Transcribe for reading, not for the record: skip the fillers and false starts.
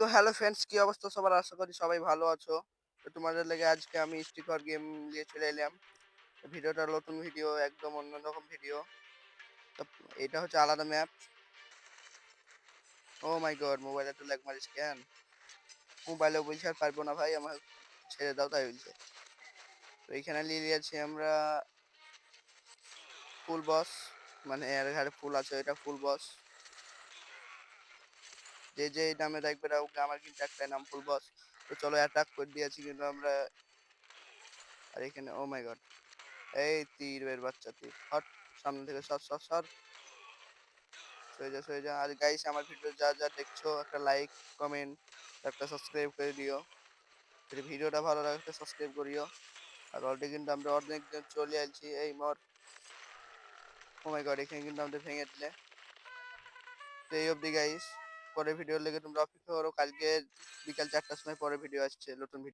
তো hello friends, কি অবস্থা সবার? আশা করি সবাই ভালো আছো। তো তোমাদের লেগে আজকে আমি স্টিকার গেম নিয়ে চলে এলাম। ভিডিওটা নতুন ভিডিও, একদম অন্যরকম ভিডিও। তো এটা হচ্ছে আলাদা ম্যাপ। ও মাই গড, মোবাইলে তো ল্যাগ মারিস কেন? মোবাইলেও বলছে আর পারবো না ভাই, আমার ছেড়ে দাও তাই বলছে। তো এখানে নিয়ে নিয়েছি আমরা ফুল বস, মানে এর ঘাড়ে ফুল আছে, এটা ফুল বস। যে যে এই নামে দেখবে ওকে, আমার কিন্তু একটাই নাম ফুল বস। তো চলো অ্যাটাক করে দিয়েছি কিন্তু আমরা। আর এখানে ও মাই গড, এই তীরের বাচ্চা তীর, হট! সামনে থেকে সর সর সর, সরে যা সরে যা। আর গাইস, আমার ভিডিও যা যা দেখছো, একটা লাইক, কমেন্ট, একটা সাবস্ক্রাইব করে দিও। যদি ভিডিওটা ভালো লাগে একটা সাবস্ক্রাইব করিও। আর অলরেডি কিন্তু আমরা অর্ধেক জন চলে আসছি, এই মর। ও মাই গড, এখানে কিন্তু আমাদের ভেঙে দিলে। তো এই অবধি গাইস, পরের ভিডিওর লেগে তোমরা অপেক্ষা করো। কালকে বিকাল 4টার সময় পরের ভিডিও আসছে, নতুন ভিডিও।